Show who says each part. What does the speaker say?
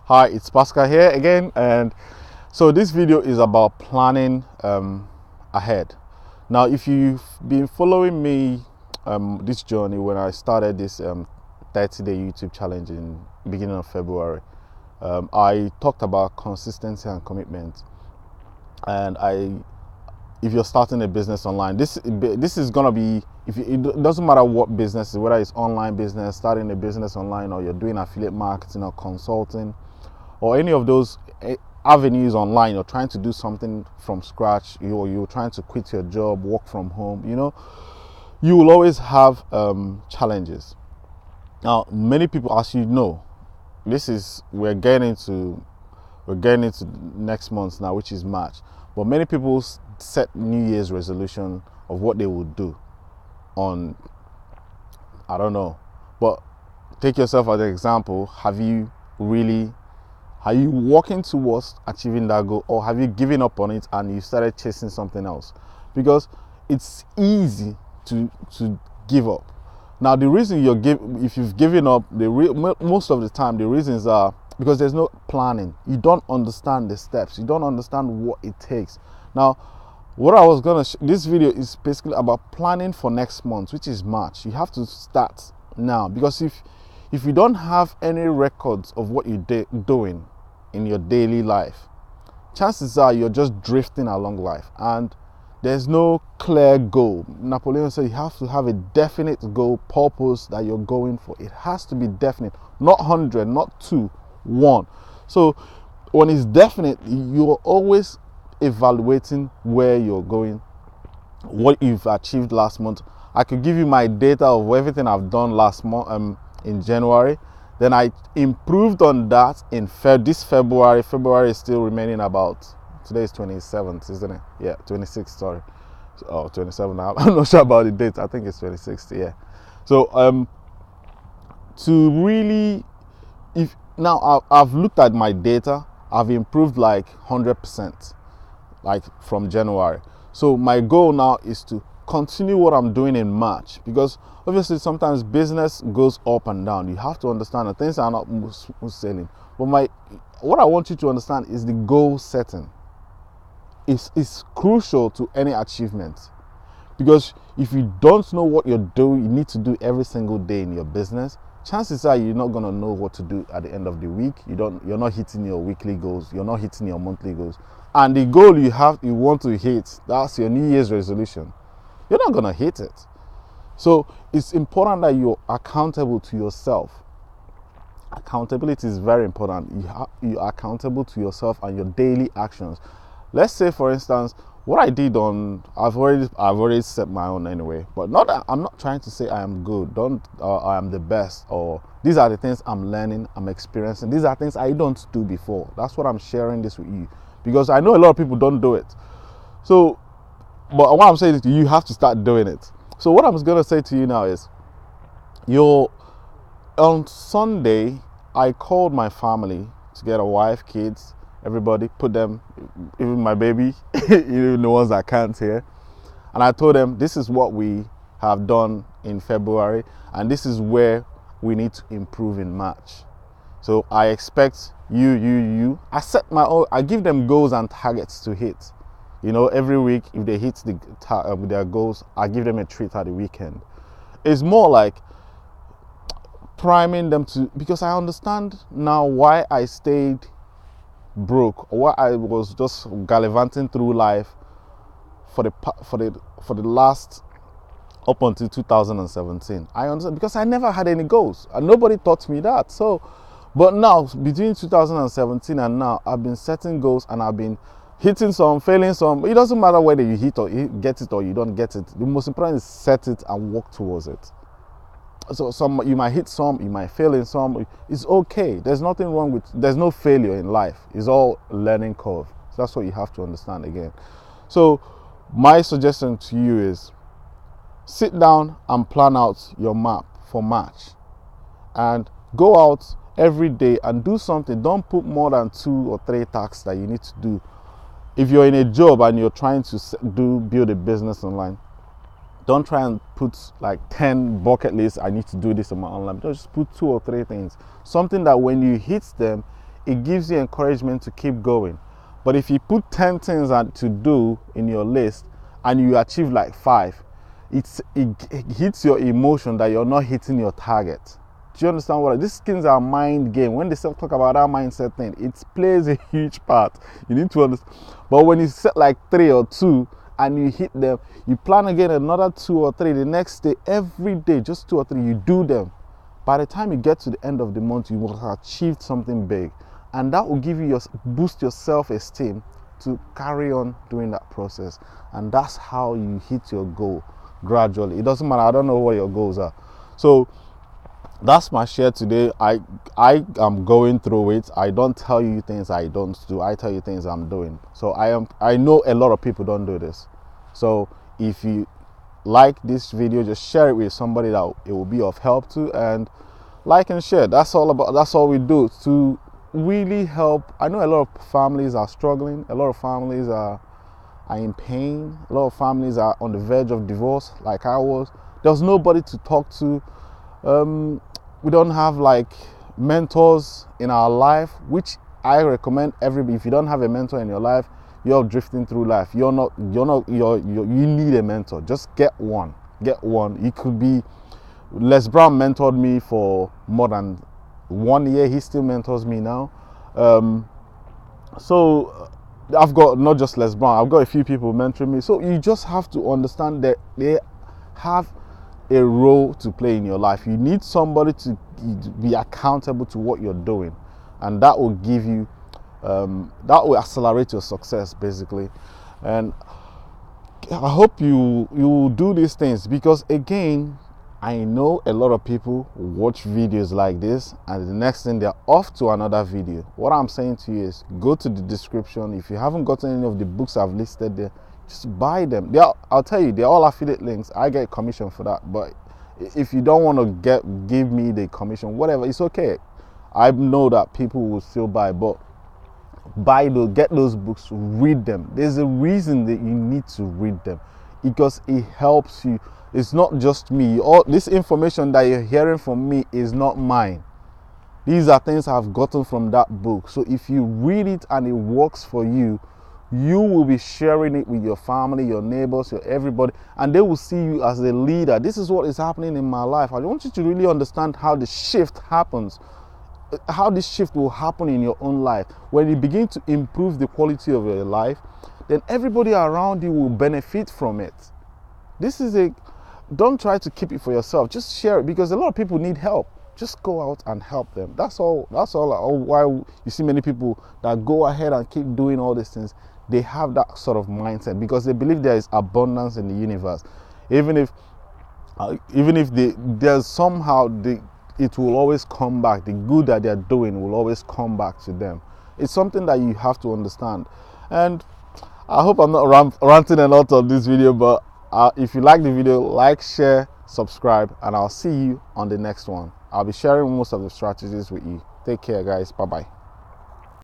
Speaker 1: Hi, it's Pascal here again, and so this video is about planning ahead. Now, if you've been following me this journey when I started this 30-day YouTube challenge in beginning of February, I talked about consistency and commitment. And if you're starting a business online, this is gonna be, it doesn't matter what business, whether it's online business, starting a business online, or you're doing affiliate marketing or consulting, or any of those avenues online, you're trying to do something from scratch, you're trying to quit your job, work from home, you will always have challenges. Now, many people, as you know, we're getting into next month now, which is March, but many people set New Year's resolution of what they would do on, I don't know, but take yourself as an example. Are you working towards achieving that goal, or have you given up on it and you started chasing something else? Because it's easy to give up. Now, the reason if you've given up, most of the time the reasons are because there's no planning. You don't understand the steps. You don't understand what it takes. Now, this video is basically about planning for next month, which is March. You have to start now, because if you don't have any records of what you're doing in your daily life, chances are you're just drifting along life and there's no clear goal. Napoleon said you have to have a definite goal, purpose that you're going for. It has to be definite, not 100, not 2, 1. So when it's definite, you're always evaluating where you're going, what you've achieved last month. I could give you my data of everything I've done last month in January. Then I improved on that in this February. February is still remaining about, today is 27th, isn't it? Yeah, 26th, sorry. Oh, 27. I'm not sure about the date. I think it's 26th, yeah. So to really, I've looked at my data, I've improved like 100%, like from January. So my goal now is to continue what I'm doing in March, because obviously sometimes business goes up and down. You have to understand that things are not smooth sailing. But what I want you to understand is the goal setting is crucial to any achievement. Because if you don't know what you need to do every single day in your business, chances are you're not going to know what to do at the end of the week. You're not hitting your weekly goals, you're not hitting your monthly goals. And the goal you want to hit, that's your New Year's resolution, you're not going to hit it. So it's important that you're accountable to yourself. Accountability is very important. You're accountable to yourself and your daily actions. Let's say, for instance, what I did I've already set my own anyway. But I'm not trying to say I am good. I am the best, or these are the things I'm learning, I'm experiencing. These are things I don't do before. That's what I'm sharing this with you, because I know a lot of people don't do it. So, but what I'm saying is you have to start doing it. So what I'm going to say to you now is, on Sunday, I called my family together, wife, kids, everybody, put them, even my baby, even the ones that can't hear. And I told them, this is what we have done in February, and this is where we need to improve in March. So I expect you. I give them goals and targets to hit. Every week, if they hit their goals, I give them a treat at the weekend. It's more like priming them because I understand now why I stayed broke, or why I was just gallivanting through life for the last, up until 2017. I understand, because I never had any goals and nobody taught me that. So, but now between 2017 and now, I've been setting goals and I've been hitting some, failing some. It doesn't matter whether you hit or you get it or you don't get it. The most important is set it and work towards it. So you might hit some, you might fail in some. It's okay. There's nothing wrong there's no failure in life. It's all learning curve. So that's what you have to understand again. So my suggestion to you is, sit down and plan out your map for March, and go out every day and do something. Don't put more than 2 or 3 tasks that you need to do. If you're in a job and you're trying to build a business online, don't try and put like 10 bucket lists. I need to do this on my online. Just put 2 or 3 things. Something that when you hit them, it gives you encouragement to keep going. But if you put 10 things to do in your list and you achieve like 5, it hits your emotion that you're not hitting your target. Do you understand what these things are? Mind game. When they talk about that mindset thing, it plays a huge part. You need to understand. But when you set like 3 or 2 and you hit them, you plan again another 2 or 3 the next day, every day, just 2 or 3, you do them. By the time you get to the end of the month, you will have achieved something big, and that will give you boost your self-esteem to carry on doing that process. And that's how you hit your goal gradually. It doesn't matter. I don't know what your goals are. So that's my share today. I am going through it. I don't tell you things I don't do. I tell you things I'm doing. So I know a lot of people don't do this. So if you like this video, just share it with somebody that it will be of help to, and like and share. That's all we do to really help. I know a lot of families are struggling. A lot of families are in pain. A lot of families are on the verge of divorce, like I was. There's nobody to talk to. We don't have like mentors in our life, which I recommend everybody. If you don't have a mentor in your life, you're drifting through life. You need a mentor. Just get one. It could be Les Brown mentored me for more than 1 year. He still mentors me now. So I've got not just Les Brown, I've got a few people mentoring me. So you just have to understand that they have a role to play in your life. You need somebody to be accountable to what you're doing, and that will give you that will accelerate your success basically. And I hope you do these things, because again, I know a lot of people watch videos like this and the next thing they're off to another video. What I'm saying to you is, go to the description. If you haven't gotten any of the books I've listed there, just buy them. I'll tell you, they're all affiliate links. I get commission for that. But if you don't want to give me the commission, whatever, it's okay. I know that people will still buy, but get those books, read them. There's a reason that you need to read them, because it helps you. It's not just me. All this information that you're hearing from me is not mine. These are things I've gotten from that book. So if you read it and it works for you, you will be sharing it with your family, your neighbors, everybody, and they will see you as a leader. This is what is happening in my life. I want you to really understand how the shift happens, how this shift will happen in your own life. When you begin to improve the quality of your life, then everybody around you will benefit from it. Don't try to keep it for yourself. Just share it, because a lot of people need help. Just go out and help them. That's all. Why you see many people that go ahead and keep doing all these things. They have that sort of mindset because they believe there is abundance in the universe. Even if there's somehow it will always come back. The good that they're doing will always come back to them. It's something that you have to understand. And I hope I'm not ranting a lot on this video, but if you like the video, like, share, subscribe, and I'll see you on the next one. I'll be sharing most of the strategies with you. Take care, guys. Bye-bye.